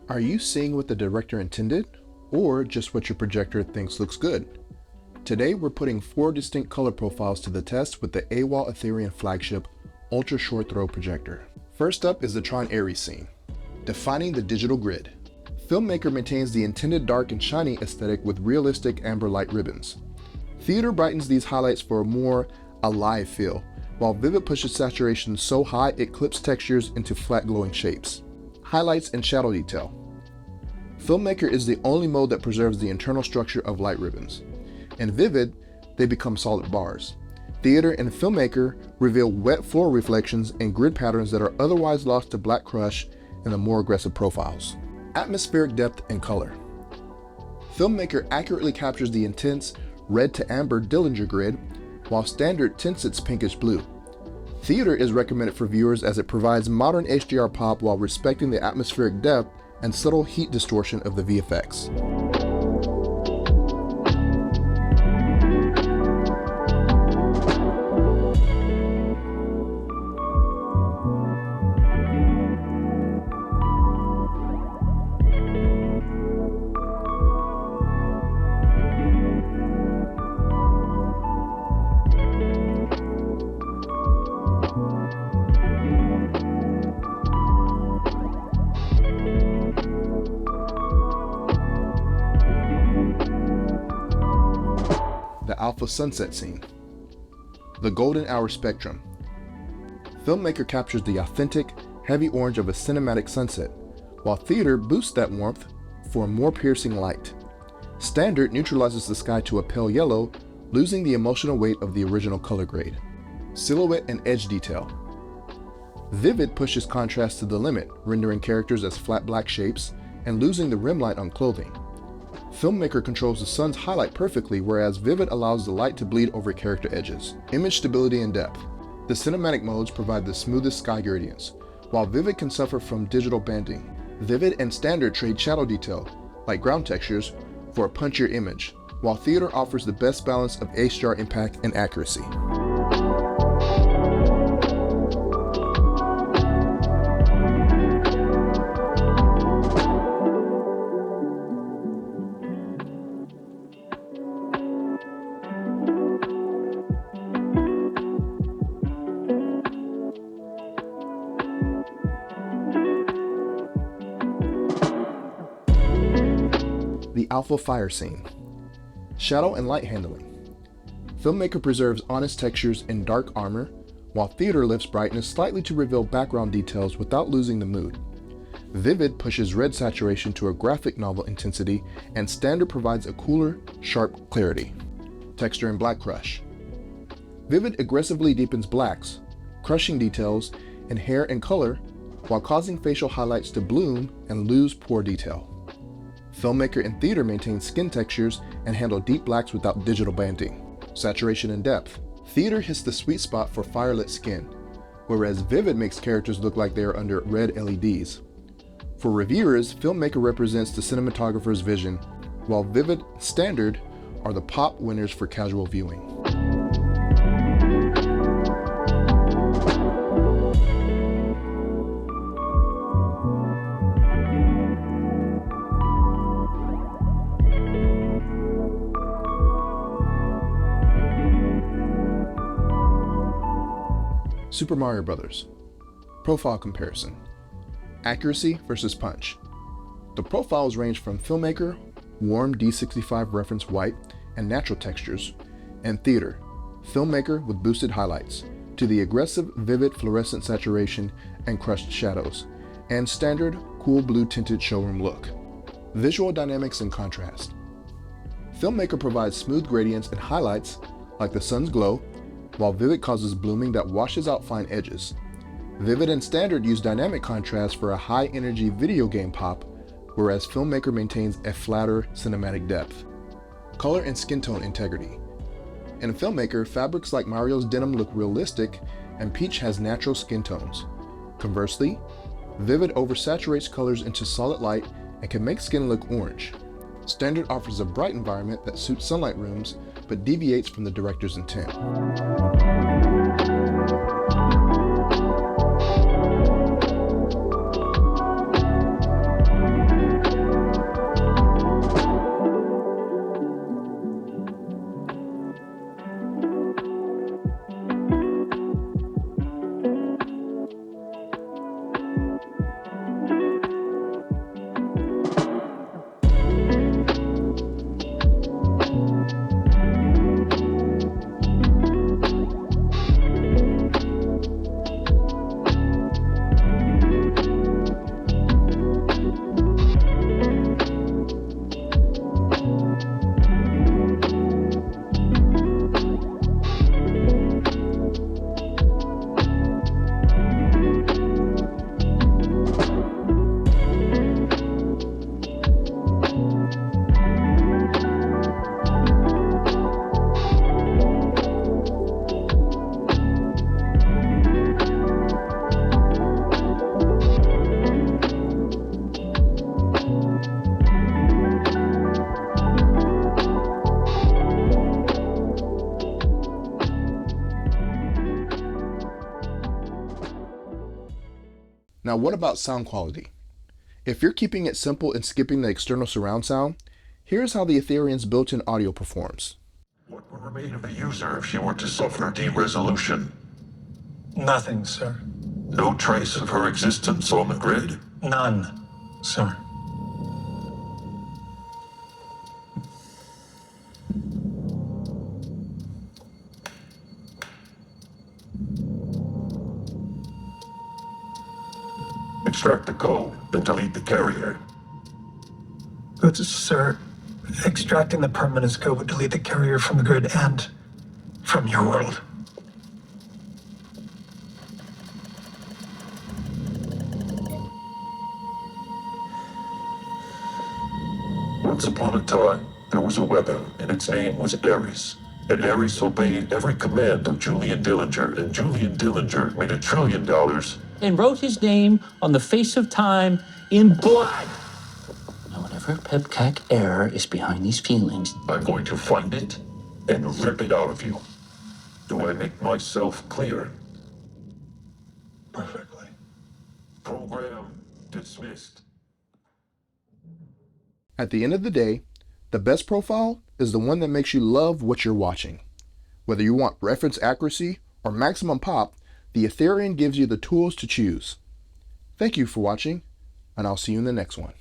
Are you seeing what the director intended, or just what your projector thinks looks good? Today we're putting 4 distinct color profiles to the test with the AWOL Aetherion flagship ultra short throw projector. First up is the Tron Ares scene, defining the digital grid. Filmmaker maintains the intended dark and shiny aesthetic with realistic amber light ribbons. Theater brightens these highlights for a more alive feel, while Vivid pushes saturation so high it clips textures into flat glowing shapes. Highlights and shadow detail. Filmmaker is the only mode that preserves the internal structure of light ribbons. In Vivid, they become solid bars. Theater and Filmmaker reveal wet floor reflections and grid patterns that are otherwise lost to black crush in the more aggressive profiles. Atmospheric depth and color. Filmmaker accurately captures the intense red to amber Dillinger grid, while Standard tints its pinkish blue. Theater is recommended for viewers as it provides modern HDR pop while respecting the atmospheric depth and subtle heat distortion of the VFX. The Alpha Sunset scene. The golden hour spectrum. Filmmaker captures the authentic, heavy orange of a cinematic sunset, while Theater boosts that warmth for a more piercing light. Standard neutralizes the sky to a pale yellow, losing the emotional weight of the original color grade. Silhouette and edge detail. Vivid pushes contrast to the limit, rendering characters as flat black shapes and losing the rim light on clothing. Filmmaker controls the sun's highlight perfectly, whereas Vivid allows the light to bleed over character edges. Image stability and depth. The cinematic modes provide the smoothest sky gradients, while Vivid can suffer from digital banding. Vivid and Standard trade shadow detail, like ground textures, for a punchier image, while Theater offers the best balance of HDR impact and accuracy. The Alpha Fire scene. Shadow and light handling. Filmmaker preserves honest textures in dark armor, while Theater lifts brightness slightly to reveal background details without losing the mood. Vivid pushes red saturation to a graphic novel intensity, and Standard provides a cooler, sharp clarity. Texture and black crush. Vivid aggressively deepens blacks, crushing details in hair and color, while causing facial highlights to bloom and lose pore detail. Filmmaker and Theater maintain skin textures and handle deep blacks without digital banding. Saturation and depth. Theater hits the sweet spot for firelit skin, whereas Vivid makes characters look like they are under red LEDs. For reviewers, Filmmaker represents the cinematographer's vision, while Vivid and Standard are the pop winners for casual viewing. Super Mario Bros. Profile comparison. Accuracy versus punch. The profiles range from Filmmaker, warm D65 reference white and natural textures, and Theater, Filmmaker with boosted highlights, to the aggressive Vivid fluorescent saturation and crushed shadows, and Standard cool blue tinted showroom look. Visual dynamics and contrast. Filmmaker provides smooth gradients and highlights like the sun's glow, while Vivid causes blooming that washes out fine edges. Vivid and Standard use dynamic contrast for a high-energy video game pop, whereas Filmmaker maintains a flatter cinematic depth. Color and skin tone integrity. In Filmmaker, fabrics like Mario's denim look realistic, and Peach has natural skin tones. Conversely, Vivid oversaturates colors into solid light and can make skin look orange. Standard offers a bright environment that suits sunlight rooms, but deviates from the director's intent. Now what about sound quality? If you're keeping it simple and skipping the external surround sound, here's how the Aetherion's built-in audio performs. What would remain of the user if she were to suffer de-resolution? Nothing, sir. No trace of her existence on the grid? None, sir. Extract the code and delete the carrier. But, sir, extracting the permanence code would delete the carrier from the grid and from your world. Once upon a time, there was a weapon, and its name was Ares. And Ares obeyed every command of Julian Dillinger, and Julian Dillinger made $1 trillion. And wrote his name on the face of time in blood. Now, whatever pepcac error is behind these feelings, I'm going to find it and rip it out of you. Do I make myself clear? Perfectly. Program dismissed. At the end of the day, the best profile is the one that makes you love what you're watching. Whether you want reference accuracy or maximum pop, the Aetherion gives you the tools to choose. Thank you for watching, and I'll see you in the next one.